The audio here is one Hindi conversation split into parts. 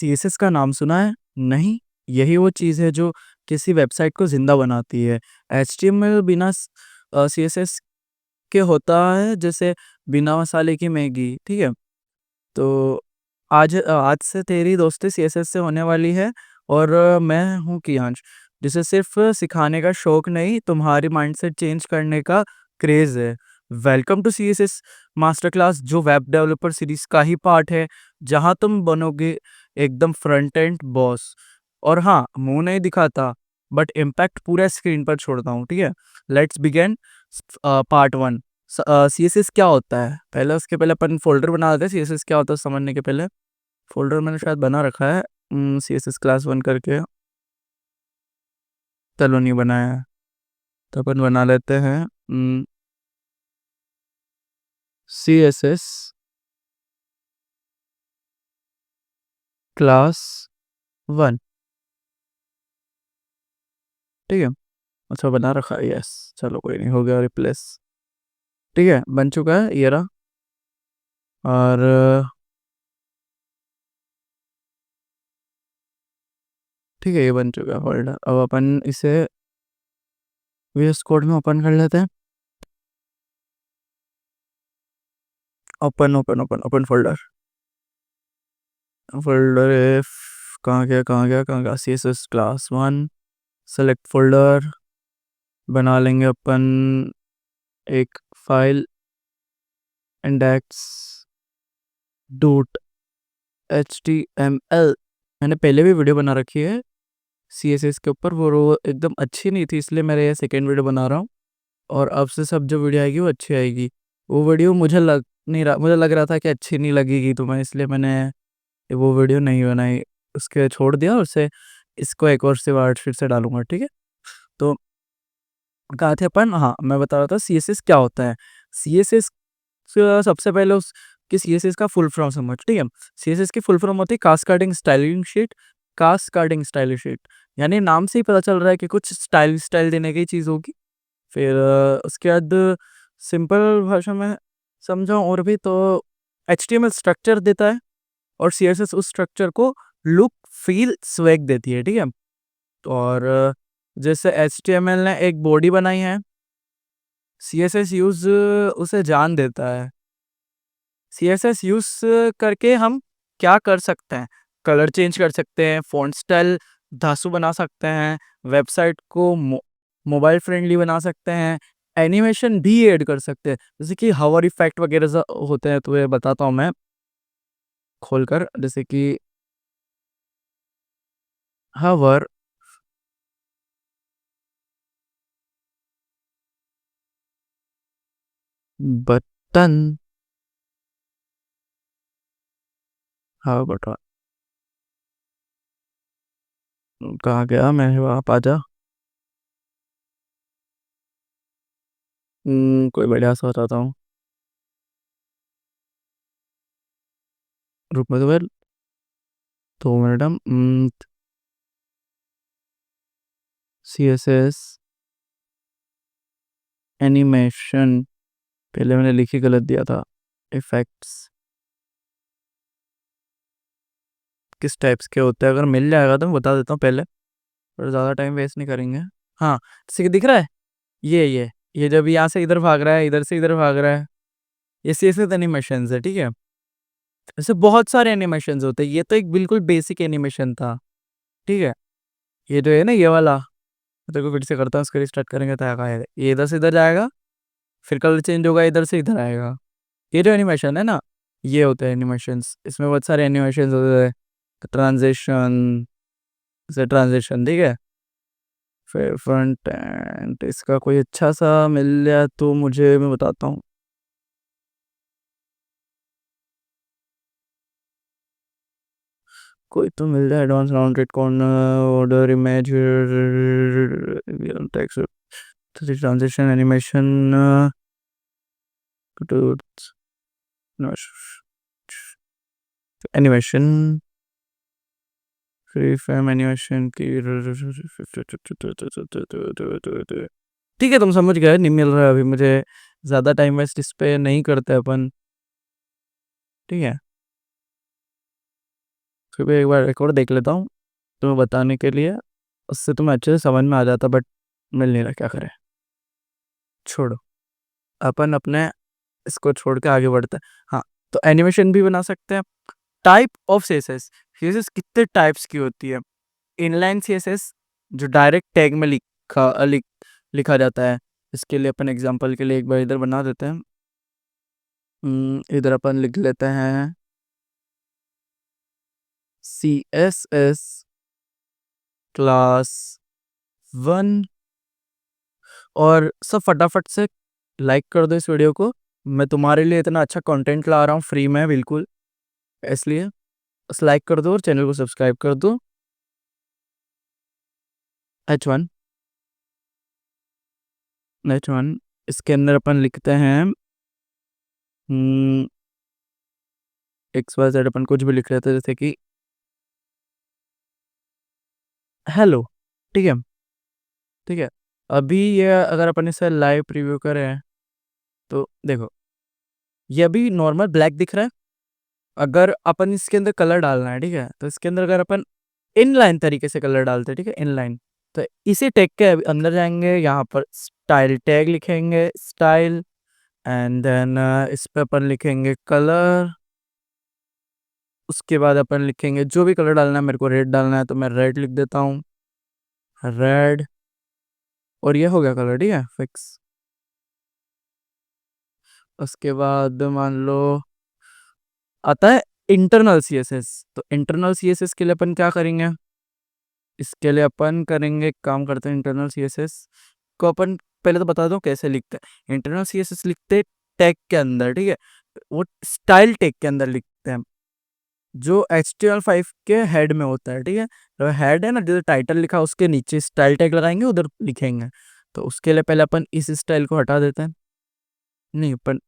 सीएसएस का नाम सुना है? नहीं, यही वो चीज़ है जो किसी वेबसाइट को ज़िंदा बनाती है। एचटीएमएल बिना सीएसएस के होता है जैसे बिना मसाले की मैगी, ठीक है? तो आज से तेरी दोस्ती सीएसएस से होने वाली है और मैं हूँ कियांश, जिसे सिर्फ़ सिखाने का शौक नहीं, तुम्हारी माइंडसेट चेंज करने का क्रेज़ है। Welcome to CSS master class, जो वेब डेवलपर सीरीज़ का ही पार्ट है, जहाँ तुम बनोगे एकदम फ्रंट एंड बॉस। और हाँ, मुँह नहीं दिखाता, बट इम्पैक्ट पूरा स्क्रीन पर छोड़ता हूँ, ठीक है? Let's begin part 1। सीएसएस क्या होता है? उसके पहले अपन फ़ोल्डर बना देते हैं, सीएसएस क्या होता है समझने के पहले। फ़ोल्डर मैंने शायद बना रखा है सीएसएस क्लास 1 करके। चलो नहीं बनाया है, तो अपन बना लेते हैं सीएसएस क्लास 1, ठीक है? अच्छा बना रखा है, यस। चलो कोई नहीं, हो गया रिप्लेस। ठीक है, बन चुका है ये रहा। और ठीक है, ये बन चुका है फ़ोल्डर। अब अपन इसे वीएस कोड में ओपन कर लेते हैं। Open open open open folder. Folder F कहाँ गया? CSS class 1, select folder. बना लेंगे अपन एक फाइल, इंडेक्स डॉट एचटीएमएल। मैंने पहले भी वीडियो बना रखी है सीएसएस के ऊपर, वो एकदम अच्छी नहीं थी, इसलिए मैं ये सेकंड वीडियो बना रहा हूँ। और अब से सब जो वीडियो आएगी वो अच्छी आएगी। वो वीडियो मुझे लग रहा था कि अच्छी नहीं लगेगी, तो मैंने वो वीडियो नहीं बनाई, उसके छोड़ दिया। और से इसको एक और से वर्ड फिर से डालूंगा, ठीक है? तो कहा थे अपन, हाँ मैं बता रहा था सीएसएस क्या होता है। सीएसएस सबसे पहले उसकी सीएसएस का फुल फॉर्म समझ, ठीक है? सीएसएस की फुल फॉर्म होती है cascading styling sheet. Cascading styling sheet यानी नाम से ही पता चल रहा है कि कुछ स्टाइल देने की चीज़ होगी। फिर उसके बाद सिंपल भाषा में समझाऊँ और भी तो एचटीएमएल स्ट्रक्चर देता है और सीएसएस उस स्ट्रक्चर को लुक, फील, स्वैग देती है, ठीक है? और जैसे एचटीएमएल ने एक बॉडी बनाई है, सीएसएस यूज़ उसे जान देता है। सीएसएस यूज़ करके हम क्या कर सकते हैं? कलर चेंज कर सकते हैं, फ़ॉन्ट स्टाइल धांसू बना सकते हैं, वेबसाइट को मोबाइल फ्रेंडली बना सकते हैं, एनिमेशन भी ऐड कर सकते हैं। जैसे कि हवर इफ़ेक्ट वगैरह होते हैं, तो ये बताता हूँ मैं खोलकर। जैसे कि हवर बटन, हवर बटन कहाँ गया? मैं आप आजा। कोई बढ़िया सा बताता हूँ। रुक में तो फिर 2 मिनट। सीएसएस एनिमेशन, पहले मैंने लिखी गलत दिया था। इफेक्ट्स किस टाइप्स के होते हैं? अगर मिल जाएगा तो मैं बता देता हूँ पहले, पर ज़्यादा टाइम वेस्ट नहीं करेंगे। हाँ, जैसे कि दिख रहा है, ये जब यहाँ से इधर भाग रहा है, इधर से इधर भाग रहा है, ये सीएसएस एनिमेशंस है, ठीक है? ऐसे बहुत सारे एनिमेशंस होते हैं, ये तो एक बिल्कुल बेसिक एनिमेशन था, ठीक है? ये जो है ना, ये वाला, तेरे को फिर से करता हूँ, इसको रिस्टार्ट करेंगे तो आएगा। ये इधर से इधर जाएगा, फिर कलर चेंज होगा, इधर से इधर आएगा। ये जो एनिमेशन है ना, ये होते हैं एनिमेशंस। इसमें बहुत सारे एनिमेशंस होते हैं। ट्रांजिशन, जैसे ट्रांजिशन, ठीक है? फिर फ्रंट एंड, इसका कोई अच्छा सा मिल जाए तो मुझे, मैं बताता हूँ। कोई तो मिल जाए, advance rounded corner, order image, text, transition animation, animation, free frame animation की, ठीक है? तुम समझ गए, नहीं मिल रहा है अभी मुझे। ज़्यादा टाइम वेस्ट इस पे नहीं करते अपन, ठीक है? फिर भी एक बार एक और देख लेता हूँ तुम्हें बताने के लिए, उससे तुम्हें अच्छे से समझ में आ जाता, बट मिल नहीं रहा, क्या करें, छोड़ो। अपन अपने इसको छोड़ के आगे बढ़ते हैं। हाँ, तो एनिमेशन भी बना सकते हैं। टाइप ऑफ सीएसएस, सीएसएस कितने टाइप्स की होती है? इनलाइन सीएसएस जो डायरेक्ट टैग में लिखा जाता है। इसके लिए अपन एग्जांपल के लिए एक बार इधर बना देते हैं। इधर अपन लिख लेते हैं CSS क्लास 1, और सब फटाफट से लाइक कर दो इस वीडियो को। मैं तुम्हारे लिए इतना अच्छा कंटेंट ला रहा हूँ फ्री में, बिल्कुल, इसलिए बस लाइक कर दो और चैनल को सब्सक्राइब कर दो। H1 H1 इसके अंदर अपन लिखते हैं XYZ, अपन कुछ भी लिख लेते हैं, जैसे कि हेलो। ठीक है, ठीक है। अभी ये अगर अपन इसे लाइव प्रीव्यू करें तो देखो, ये अभी नॉर्मल ब्लैक दिख रहा है। अगर अपन इसके अंदर कलर डालना है, ठीक है, तो इसके अंदर अगर अपन इनलाइन तरीके से कलर डालते हैं, ठीक है, इनलाइन, तो इसी टैग के अंदर जाएंगे, यहाँ पर स्टाइल टैग लिखेंगे, स्टाइल, एंड देन इस पे अपन लिखेंगे कलर। उसके बाद अपन लिखेंगे जो भी कलर डालना है, मेरे को रेड डालना है तो मैं रेड लिख देता हूँ, रेड। और ये हो गया कलर, ठीक है, फिक्स। उसके बाद मान लो आता है इंटरनल सीएसएस। तो इंटरनल सीएसएस के लिए अपन क्या करेंगे? इसके लिए अपन करेंगे, एक काम करते हैं, इंटरनल सीएसएस को अपन पहले तो बता दो कैसे लिखते हैं। इंटरनल सीएसएस लिखते टैग के अंदर, ठीक है, वो स्टाइल टैग के अंदर लिखते हैं, जो HTML5 के हेड में होता है, ठीक है। तो हेड है ना, जो टाइटल लिखा उसके नीचे स्टाइल टैग लगाएंगे, उधर लिखेंगे। तो उसके लिए पहले अपन इस स्टाइल को हटा देते हैं। नहीं, अपन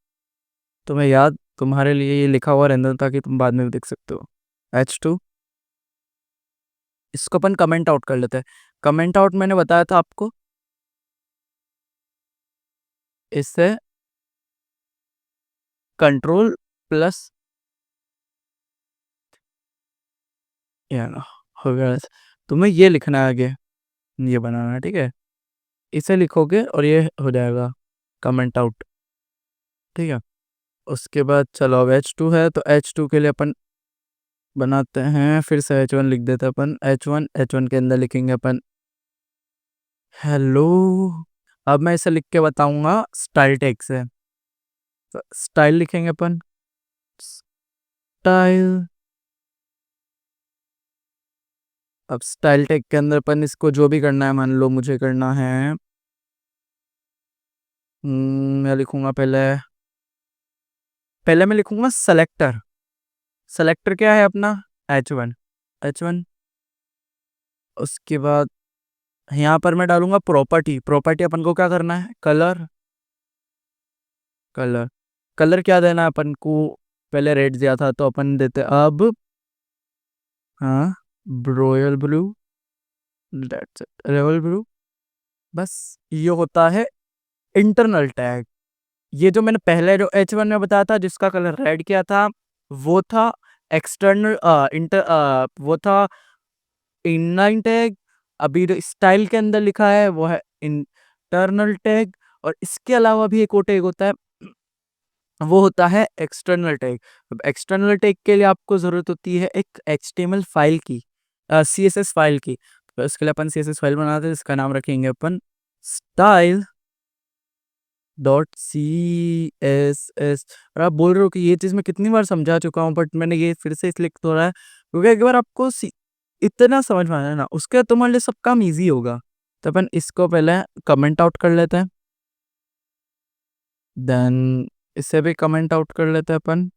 तुम्हें याद, तुम्हारे लिए ये लिखा हुआ रहता ताकि तुम बाद में भी देख सकते हो। H2 इसको अपन कमेंट आउट कर लेते हैं। कमेंट आउट मैंने बताया था आपको, इससे कंट्रोल प्लस, या ना, हो गया। तुम्हें ये लिखना है आगे, ये बनाना है, ठीक है, इसे लिखोगे और ये हो जाएगा कमेंट आउट, ठीक है। उसके बाद चलो, अब H2 है, तो H2 के लिए अपन बनाते हैं, फिर से H1 लिख देते हैं अपन। H1 के अंदर लिखेंगे अपन हेलो। अब मैं इसे लिख के बताऊंगा स्टाइल टैग से। तो स्टाइल लिखेंगे अपन, स्टाइल। अब स्टाइल टैग के अंदर अपन इसको जो भी करना है, मान लो मुझे करना है, मैं लिखूंगा पहले, मैं लिखूंगा सेलेक्टर। सेलेक्टर क्या है अपना? H1, H1। उसके बाद यहाँ पर मैं डालूंगा प्रॉपर्टी। प्रॉपर्टी अपन को क्या करना है? कलर, कलर, कलर क्या देना है अपन को? पहले रेड दिया था तो अपन देते अब, हाँ, royal blue, that's it, royal blue. बस ये होता है इंटरनल टैग। ये जो मैंने पहले जो H1 में बताया था जिसका कलर रेड किया था, वो था एक्सटर्नल वो था इनलाइन टैग। अभी जो स्टाइल के अंदर लिखा है वो है इंटरनल टैग। और इसके अलावा भी एक और टैग होता है, वो होता है एक्सटर्नल टैग। अब एक्सटर्नल टैग के लिए आपको जरूरत होती है एक HTML फाइल की, CSS फाइल की। तो इसके लिए अपन CSS फाइल बनाते हैं, इसका नाम रखेंगे अपन स्टाइल .css। और आप बोल रहे हो कि ये चीज़ मैं कितनी बार समझा चुका हूँ, बट मैंने ये फिर से इसलिए तो रहा है क्योंकि एक बार आपको इतना समझ में आया ना, उसके बाद तुम्हारे लिए सब काम ईजी होगा। तो अपन इसको पहले कमेंट आउट कर लेते हैं, देन इसे भी कमेंट आउट कर लेते हैं अपन।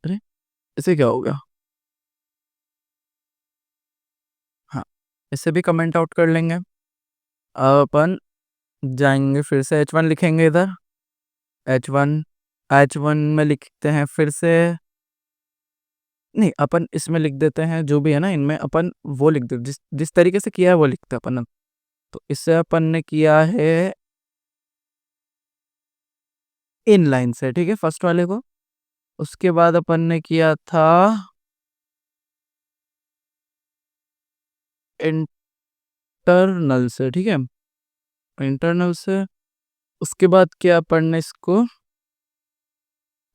अरे, इसे क्या हो गया? हाँ, इसे भी कमेंट आउट कर लेंगे। अब अपन जाएंगे, फिर से H1 लिखेंगे इधर, H1, H1 में लिखते हैं फिर से, नहीं, अपन इसमें लिख देते हैं जो भी है ना, इनमें अपन वो लिख दे, जिस जिस तरीके से किया है वो लिखते हैं अपन। तो इससे अपन ने किया है इन लाइन से, ठीक है, फर्स्ट वाले को। उसके बाद अपन ने किया था इंटरनल से, ठीक है, इंटरनल से। उसके बाद क्या अपन ने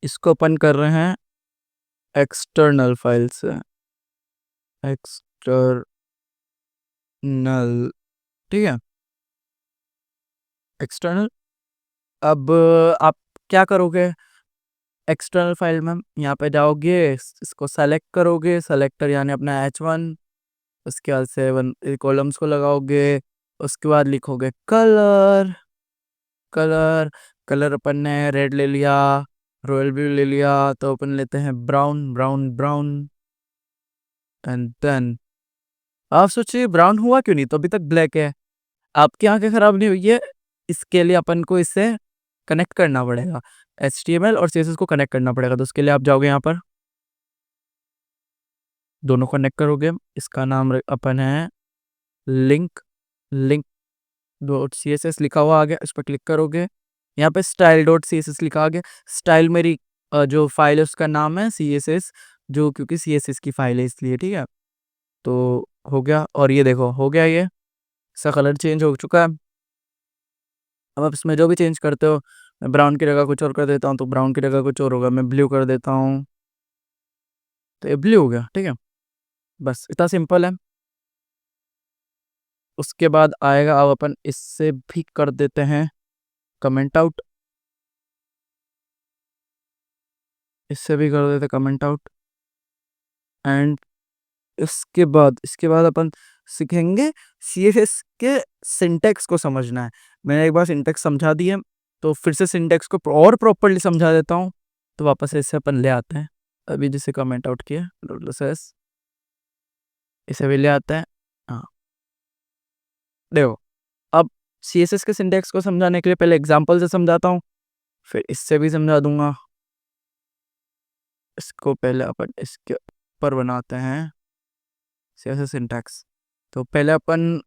इसको अपन कर रहे हैं एक्सटर्नल फाइल से, एक्सटर्नल, ठीक है, एक्सटर्नल। अब आप क्या करोगे, एक्सटर्नल फाइल में यहाँ पे जाओगे, इसको सेलेक्ट करोगे, सेलेक्टर यानी अपना H1। उसके बाद से वन कॉलम्स को लगाओगे। उसके बाद लिखोगे कलर, कलर, कलर अपन ने रेड ले लिया, रॉयल ब्लू ले लिया, तो अपन लेते हैं brown, brown, brown. And then आप सोचिए ब्राउन हुआ क्यों नहीं, तो अभी तक ब्लैक है। आपकी आंखें खराब नहीं हुई है, इसके लिए अपन को इससे कनेक्ट करना पड़ेगा, HTML और CSS को कनेक्ट करना पड़ेगा। तो उसके लिए आप जाओगे यहाँ पर, दोनों कनेक्ट करोगे। इसका नाम अपन है लिंक, लिंक डॉट CSS लिखा हुआ आ गया, इस पर क्लिक करोगे। यहाँ पे स्टाइल डॉट CSS लिखा आ गया। स्टाइल मेरी जो फाइल है उसका नाम है CSS, जो क्योंकि CSS की फाइल है इसलिए, ठीक है। तो हो गया, और ये देखो हो गया, ये इसका कलर चेंज हो चुका है। अब आप इसमें जो भी चेंज करते हो, मैं ब्राउन की जगह कुछ और कर देता हूँ तो ब्राउन की जगह कुछ और होगा, मैं ब्लू कर देता हूँ तो ये ब्लू हो गया, ठीक है। बस इतना सिंपल है। उसके बाद आएगा, अब अपन इससे भी कर देते हैं कमेंट आउट, इससे भी कर देते कमेंट आउट। एंड इसके बाद अपन सीखेंगे CSS के सिंटेक्स को समझना है। मैंने एक बार सिंटेक्स समझा दिए, तो फिर से सिंटेक्स को और प्रॉपर्ली समझा देता हूँ, तो वापस से इसे अपन ले आते हैं। अभी जिसे कमेंट आउट किया .ss, इसे भी ले आते हैं। हाँ देखो, अब CSS के सिंटेक्स को समझाने के लिए पहले एग्जाम्पल से समझाता हूँ, फिर इससे भी समझा दूंगा। इसको पहले अपन इसके ऊपर बनाते हैं CSS सिंटेक्स। तो पहले अपन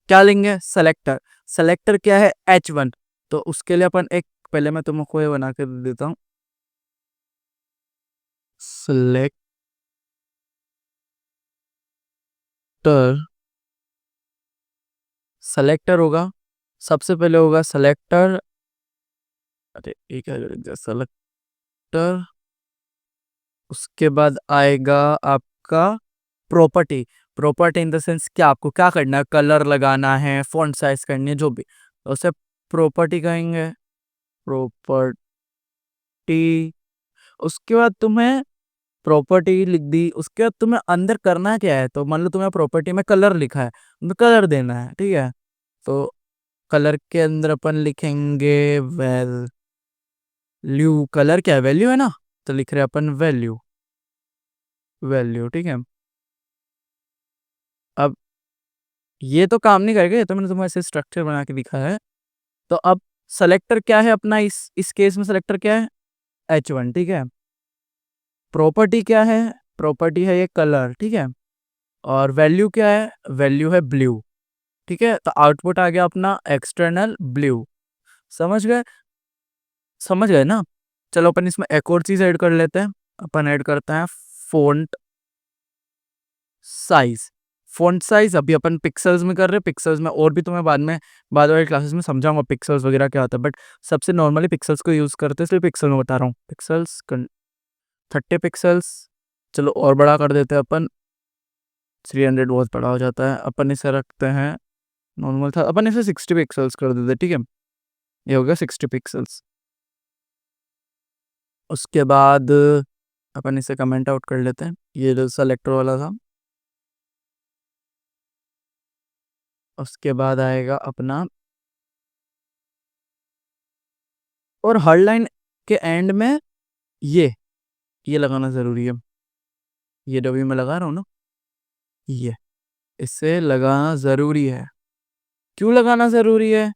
क्या लेंगे, सेलेक्टर। सेलेक्टर क्या है, H1। तो उसके लिए अपन एक, पहले मैं तुमको ये बना के दे देता हूँ, सेलेक्टर, सेलेक्टर होगा, सबसे पहले होगा सेलेक्टर, अरे एक है सेलेक्टर। उसके बाद आएगा आपका property. Property in the sense क्या, आपको क्या करना है, कलर लगाना है, फॉन्ट साइज करनी है, जो भी, तो उसे प्रॉपर्टी कहेंगे, प्रॉपर्टी। उसके बाद तुम्हें प्रॉपर्टी लिख दी, उसके बाद तुम्हें अंदर करना क्या है, तो मान लो तुम्हें प्रॉपर्टी में कलर लिखा है, तो कलर देना है, ठीक है। तो कलर के अंदर अपन लिखेंगे वैल्यू। कलर क्या है, वैल्यू है ना, तो लिख रहे हैं अपन वैल्यू, वैल्यू, ठीक है। अब ये तो काम नहीं करेगा, ये तो मैंने तुम्हें ऐसे स्ट्रक्चर बना के दिखा है। तो अब सेलेक्टर क्या है अपना, इस केस में सेलेक्टर क्या है, H1, ठीक है। प्रॉपर्टी क्या है, प्रॉपर्टी है ये कलर, ठीक है। और वैल्यू क्या है, वैल्यू है ब्लू, ठीक है। तो आउटपुट आ गया अपना एक्सटर्नल ब्लू। समझ गए, समझ गए ना। चलो अपन इसमें एक और चीज ऐड कर लेते हैं, अपन ऐड करते हैं फॉन्ट साइज। फॉन्ट साइज अभी अपन पिक्सल्स में कर रहे हैं, पिक्सल्स में और भी तुम्हें बाद वाली क्लासेस में समझाऊंगा पिक्सल्स वगैरह क्या होता है, बट सबसे नॉर्मली पिक्सल्स को यूज करते हैं, इसलिए पिक्सल में बता रहा हूँ। पिक्सल्स 30 पिक्सल्स, चलो और बड़ा कर देते हैं अपन, 300 बहुत बड़ा हो जाता है, अपन इसे रखते हैं नॉर्मल था, अपन इसे 60 पिक्सल्स कर देते, ठीक है। ये हो गया 60 पिक्सल्स। उसके बाद अपन इसे कमेंट आउट कर लेते हैं, ये जो सेलेक्टर वाला था। उसके बाद आएगा अपना, और हर लाइन के एंड में ये लगाना जरूरी है, ये जो भी मैं लगा रहा हूँ ना, ये इससे लगाना जरूरी है। क्यों लगाना जरूरी है,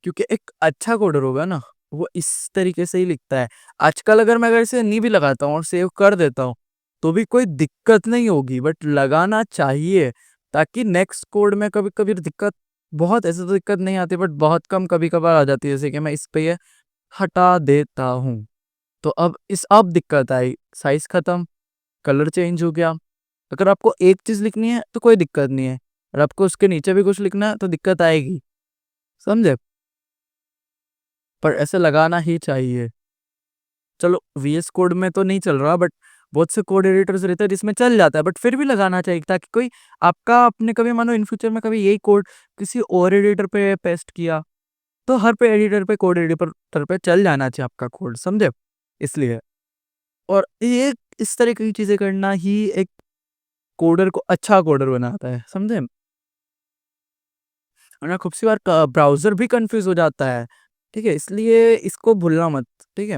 क्योंकि एक अच्छा कोडर होगा ना, वो इस तरीके से ही लिखता है। आजकल अगर इसे नहीं भी लगाता हूँ और सेव कर देता हूँ तो भी कोई दिक्कत नहीं होगी, बट लगाना चाहिए, ताकि नेक्स्ट कोड में कभी कभी दिक्कत, बहुत ऐसे तो दिक्कत नहीं आती, बट बहुत कम कभी कभार आ जाती है, जैसे कि मैं इस पे ये हटा देता हूँ, तो अब दिक्कत आई, साइज खत्म, कलर चेंज हो गया। अगर आपको एक चीज लिखनी है तो कोई दिक्कत नहीं है, और आपको उसके नीचे भी कुछ लिखना है तो दिक्कत आएगी, समझे? पर ऐसे लगाना ही चाहिए। चलो वीएस कोड में तो नहीं चल रहा, बट बहुत से कोड एडिटर्स रहते हैं जिसमें चल जाता है, बट फिर भी लगाना चाहिए ताकि कोई आपका, आपने कभी मानो इन फ्यूचर में कभी यही कोड किसी और एडिटर पे पेस्ट किया, तो हर पे एडिटर पे, कोड एडिटर पे चल जाना चाहिए आपका कोड, समझे? इसलिए, और ये इस तरह की चीजें करना ही एक कोडर को अच्छा कोडर बनाता है, समझे? वरना खूब सी बार ब्राउजर भी कंफ्यूज हो जाता है, ठीक है? इसलिए इसको भूलना मत, ठीक है?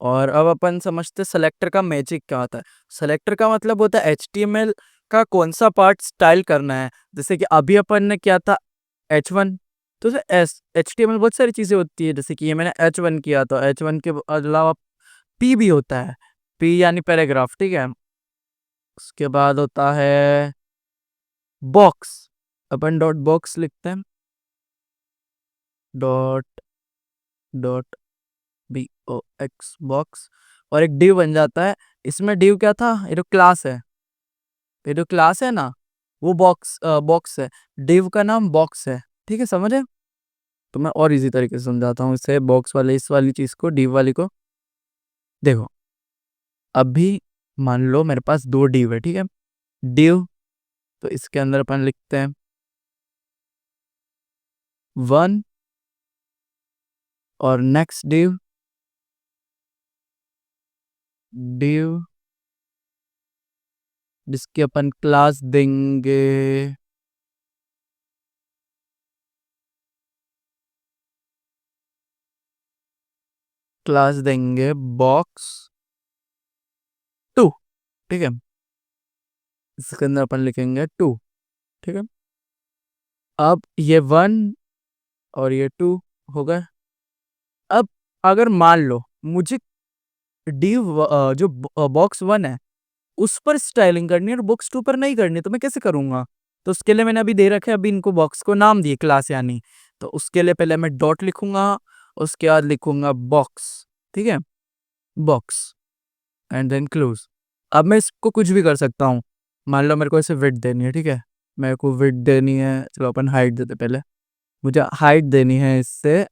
और अब अपन समझते सेलेक्टर का मैजिक क्या होता है। सेलेक्टर का मतलब होता है एचटीएमएल का कौन सा पार्ट स्टाइल करना है। जैसे कि अभी अपन ने किया था H1, तो एस एचटीएमएल बहुत सारी चीजें होती है, जैसे कि ये मैंने H1 किया, तो H1 के अलावा पी भी होता है, पी यानी पैराग्राफ, ठीक है? उसके बाद होता है बॉक्स, अपन डॉट बॉक्स लिखते हैं, डॉट डॉट BOX बॉक्स, और एक डिव बन जाता है। इसमें डिव क्या था, ये जो क्लास है, ये जो क्लास है ना, वो बॉक्स है, डिव का नाम बॉक्स है, ठीक है? समझे? तो मैं और इजी तरीके से समझाता हूँ इसे, बॉक्स वाले इस वाली चीज को, डिव वाली को। देखो, अभी मान लो मेरे पास दो डिव है, ठीक है? डिव, तो इसके अंदर अपन लिखते हैं 1, और नेक्स्ट डिव, डिव जिसकी अपन क्लास देंगे, क्लास देंगे बॉक्स 2, ठीक है? इसके अंदर अपन लिखेंगे 2, ठीक है? अब ये 1 और ये 2 हो गए। अब अगर मान लो मुझे डिव जो बॉक्स 1 है उस पर स्टाइलिंग करनी है और बॉक्स 2 पर नहीं करनी, तो मैं कैसे करूंगा? तो उसके लिए मैंने अभी दे रखे, अभी इनको बॉक्स को नाम दिए क्लास यानी, तो उसके लिए पहले मैं डॉट लिखूंगा, उसके बाद लिखूंगा बॉक्स, ठीक है? Box and then close. अब मैं इसको कुछ भी कर सकता हूँ, मान लो मेरे को इसे विड्थ देनी है, ठीक है? मेरे को विड्थ देनी है, चलो अपन हाइट देते पहले। मुझे हाइट देनी है इससे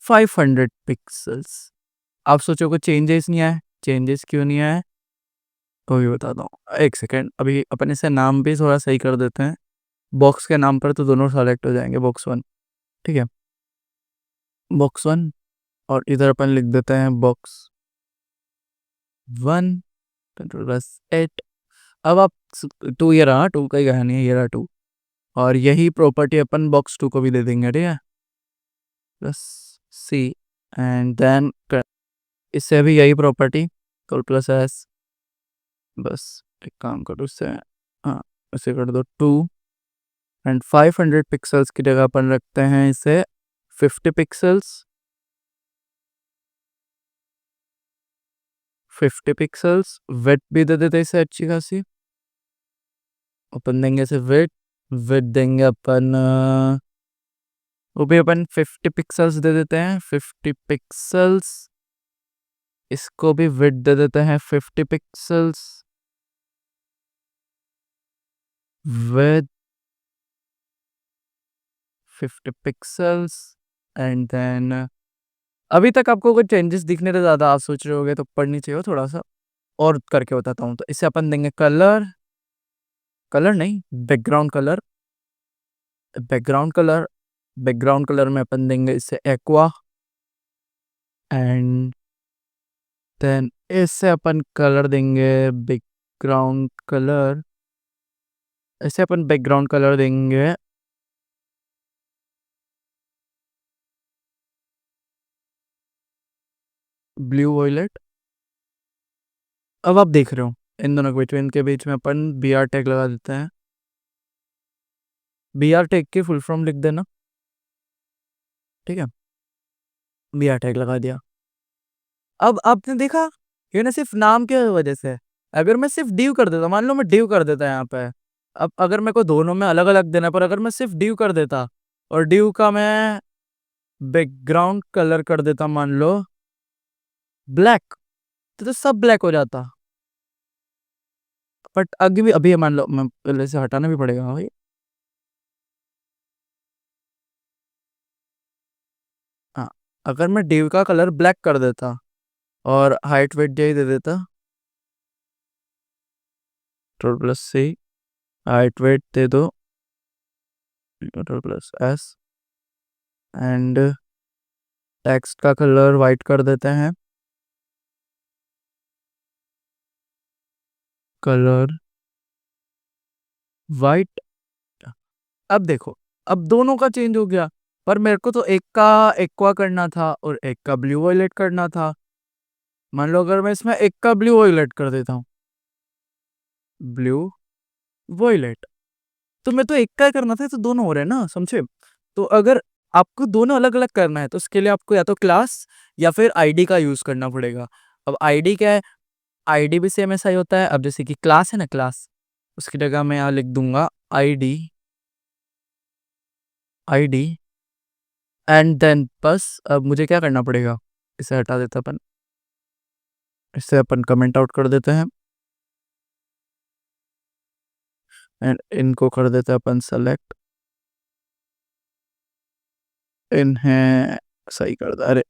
500 पिक्सल्स। आप सोचो को चेंजेस नहीं आए, चेंजेस क्यों नहीं आए? तो भी बताता हूँ, एक सेकेंड। अभी अपन इसे नाम भी थोड़ा सही कर देते हैं, बॉक्स के नाम पर तो दोनों सेलेक्ट हो जाएंगे, बॉक्स 1, ठीक है? बॉक्स 1, और इधर अपन लिख देते हैं बॉक्स 1 8। अब आप 2, ये रहा 2 का ही कहानी है, ये रहा 2, और यही प्रॉपर्टी अपन बॉक्स 2 को भी दे देंगे, ठीक है? प्लस C, एंड देन इससे भी यही प्रॉपर्टी, प्लस S। बस एक काम करो इससे, हाँ, इसे कर दो 2, एंड 500 पिक्सल्स की जगह अपन रखते हैं इसे 50 पिक्सल्स। 50 पिक्सल्स विड्थ भी दे देते इसे अच्छी खासी, अपन देंगे इसे विड्थ, विड्थ देंगे अपन वो भी अपन 50 पिक्सल्स दे देते हैं, 50 पिक्सल्स। इसको भी विड्थ दे देते हैं 50 pixels, with 50 pixels, and then अभी तक आपको कोई चेंजेस दिखने तो ज़्यादा आप सोच रहे होगे, तो पढ़नी चाहिए थोड़ा सा और करके बताता हूँ। तो इसे अपन देंगे कलर, कलर नहीं, background colour, background colour, background colour में अपन देंगे इसे एक्वा, एंड देन इससे अपन कलर देंगे बैकग्राउंड कलर, इसे अपन बैकग्राउंड कलर देंगे ब्लू वॉयलेट। अब आप देख रहे हो इन दोनों के बीच में, इनके बीच में अपन BR टैग लगा देते हैं। BR टैग की फुल फॉर्म लिख देना, ठीक है? BR टैग लगा दिया। अब आपने देखा, ये ना सिर्फ नाम के वजह से, अगर मैं सिर्फ डिव कर देता, मान लो मैं डिव कर देता यहाँ पे, अब अगर मेरे को दोनों में अलग अलग देना, पर अगर मैं सिर्फ डिव कर देता और डिव का मैं बैकग्राउंड कलर कर देता मान लो ब्लैक, तो सब ब्लैक हो जाता। बट अभी भी अभी मान लो मैं पहले से हटाना भी पड़ेगा भाई। हाँ, अगर मैं डिव का कलर ब्लैक कर देता और हाइट वेट यही दे देता, कंट्रोल प्लस सी, हाइट वेट दे दो control plus S, and text का कलर वाइट कर देते हैं, कलर वाइट। अब देखो, अब दोनों का चेंज हो गया, पर मेरे को तो एक का एक्वा करना था और एक का ब्लू वायलेट करना था। मान लो अगर मैं इसमें एक का ब्लू वायलेट कर देता हूँ, ब्लू वायलेट, तो मैं तो एक का करना था, तो दोनों हो रहे हैं ना, समझे। तो अगर आपको दोनों अलग अलग करना है तो उसके लिए आपको या तो क्लास या फिर आईडी का यूज करना पड़ेगा। अब आईडी क्या है, आईडी भी सेम ऐसा ही होता है। अब जैसे कि क्लास है ना, क्लास, उसकी जगह मैं यहाँ लिख दूंगा आईडी, आईडी, एंड देन बस अब मुझे क्या करना पड़ेगा, इसे हटा देते अपन, इसे अपन कमेंट आउट कर देते हैं, एंड इनको कर देते हैं अपन सेलेक्ट, इन्हें सही कर दे, अरे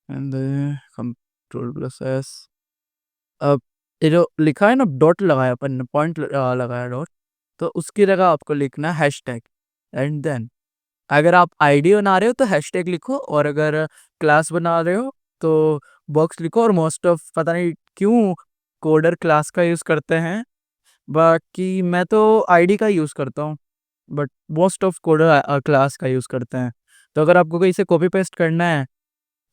एंड कंट्रोल प्लस एस। अब ये जो लिखा है ना, डॉट लगाया अपन ने, पॉइंट लगाया डॉट, तो उसकी जगह आपको लिखना है हैशटैग, एंड देन अगर आप आईडी बना रहे हो तो हैशटैग लिखो, और अगर क्लास बना रहे हो तो बॉक्स लिखो। और मोस्ट ऑफ पता नहीं क्यों कोडर क्लास का यूज़ करते हैं, बाकी मैं तो आईडी का यूज़ करता हूँ, but most of coder class का यूज़ करते हैं। तो अगर आपको कहीं से कॉपी पेस्ट करना है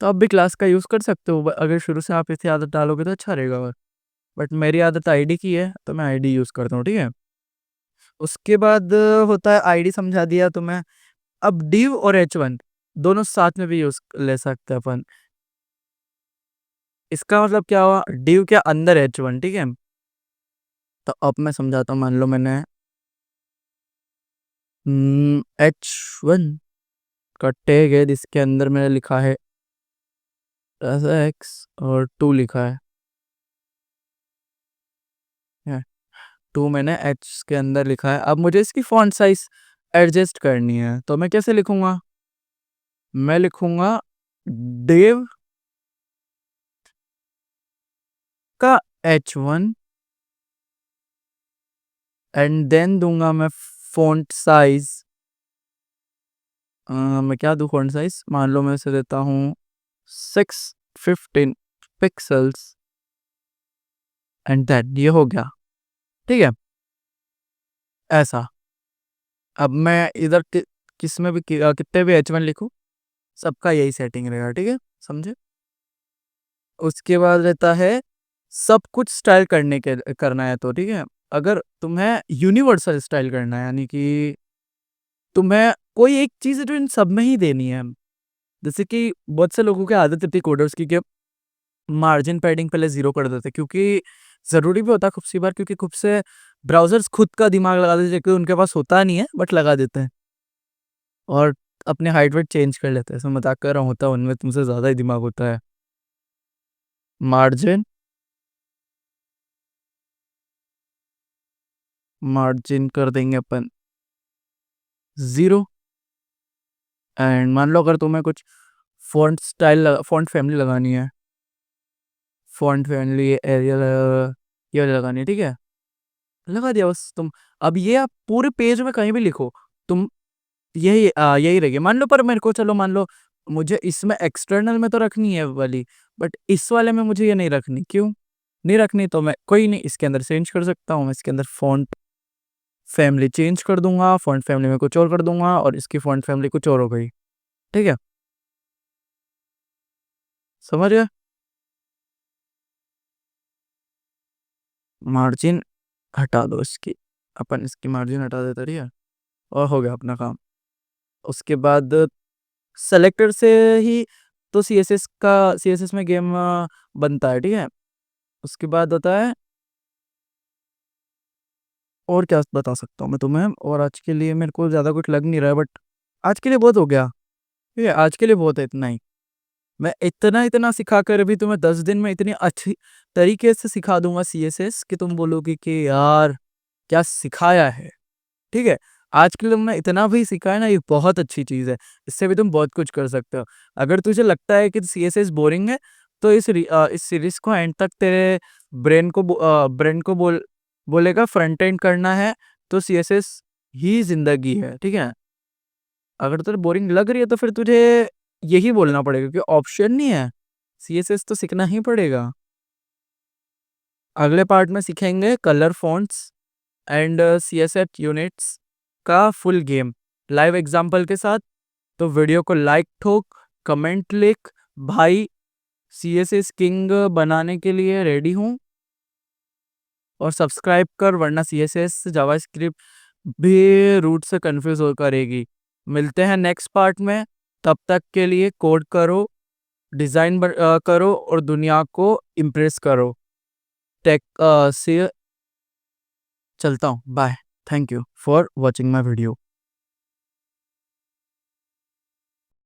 तो आप भी क्लास का यूज़ कर सकते हो, अगर शुरू से आप इसे आदत डालोगे तो अच्छा रहेगा। बट मेरी आदत आईडी की है तो मैं आईडी यूज़ करता हूँ, ठीक है। उसके बाद होता है आईडी, समझा दिया तो मैं। अब div और h1 दोनों साथ में भी यूज ले सकते हैं अपन। इसका मतलब क्या हुआ, div के अंदर h1, ठीक है। तो अब मैं समझाता हूँ, मान लो मैंने h1 का टैग है जिसके अंदर मैंने लिखा है x और 2 लिखा है, 2 मैंने h के अंदर लिखा है। अब मुझे इसकी फॉन्ट साइज एडजस्ट करनी है, तो मैं कैसे लिखूंगा, मैं लिखूंगा div का h1 एंड देन दूंगा मैं फॉन्ट साइज, मैं क्या दूँ फॉन्ट साइज, मान लो मैं इसे देता हूँ 615 पिक्सल्स, एंड दैट ये हो गया, ठीक है। ऐसा अब मैं इधर किस में भी कितने भी h1 लिखूँ, सबका यही सेटिंग रहेगा, ठीक है, समझे। उसके बाद रहता है सब कुछ स्टाइल करना है तो, ठीक है। अगर तुम्हें यूनिवर्सल स्टाइल करना है, यानी कि तुम्हें कोई एक चीज़ है जो इन सब में ही देनी है, जैसे कि बहुत से लोगों की आदत रहती है कोडर्स की, कि मार्जिन पैडिंग पहले 0 कर देते, क्योंकि ज़रूरी भी होता है खूब सी बार, क्योंकि खूब से ब्राउज़र्स खुद का दिमाग लगा देते हैं, क्योंकि उनके पास होता नहीं है बट लगा देते हैं, और अपने हाइट वेट चेंज कर लेते हैं। ऐसा मजाक कर रहा हूँ, होता है उनमें तुमसे ज़्यादा ही दिमाग होता है। मार्जिन, मार्जिन कर देंगे अपन 0, एंड मान लो अगर तुम्हें कुछ फ़ॉन्ट स्टाइल फ़ॉन्ट फैमिली लगानी है, फ़ॉन्ट फैमिली एरियल ये वाली लगानी है, ठीक है, लगा दिया बस तुम। अब ये आप पूरे पेज में कहीं भी लिखो, तुम यही यही रहेगी। मान लो, पर मेरे को चलो मान लो मुझे इसमें एक्सटर्नल में तो रखनी है वाली, बट इस वाले में मुझे ये नहीं रखनी, क्यों नहीं रखनी, तो मैं कोई नहीं, इसके अंदर चेंज कर सकता हूँ। मैं इसके अंदर फ़ॉन्ट फैमिली चेंज कर दूंगा, फ़ॉन्ट फैमिली में कुछ और कर दूंगा, और इसकी फ़ॉन्ट फैमिली कुछ और हो गई, ठीक है, समझ गए। मार्जिन हटा दो इसकी, अपन इसकी मार्जिन हटा देते, ठीक है, और हो गया अपना काम। उसके बाद सेलेक्टर से ही तो सीएसएस में गेम बनता है, ठीक है। उसके बाद होता है और क्या बता सकता हूँ मैं तुम्हें, और आज के लिए मेरे को ज़्यादा कुछ लग नहीं रहा है, बट आज के लिए बहुत हो गया। ठीक है, आज के लिए बहुत है इतना ही। मैं इतना इतना सिखा कर भी तुम्हें 10 दिन में इतनी अच्छी तरीके से सिखा दूंगा CSS कि तुम बोलोगे कि यार क्या सिखाया है। ठीक है, आज के लिए तुमने इतना भी सीखा है ना, ये बहुत अच्छी चीज है। इससे भी तुम बहुत कुछ कर सकते हो। अगर तुझे लगता है कि CSS बोरिंग है, तो इस सीरीज को एंड तक तेरे ब्रेन को बोलेगा फ्रंट एंड करना है, तो CSS ही जिंदगी है। ठीक है, अगर तुझे बोरिंग लग रही है तो फिर तुझे यही बोलना पड़ेगा, क्योंकि ऑप्शन नहीं है, CSS तो सीखना ही पड़ेगा। अगले पार्ट में सीखेंगे colour fonts and CSS units का फुल गेम लाइव एग्जांपल के साथ। तो वीडियो को लाइक ठोक, कमेंट लिख, भाई CSS किंग बनाने के लिए रेडी हूँ, और सब्सक्राइब कर, वरना CSS जावास्क्रिप्ट भी रूट से कंफ्यूज हो करेगी। मिलते हैं नेक्स्ट पार्ट में, तब तक के लिए कोड करो, डिज़ाइन करो और दुनिया को इम्प्रेस करो। टेक से चलता हूँ, bye. Thank you for watching my video.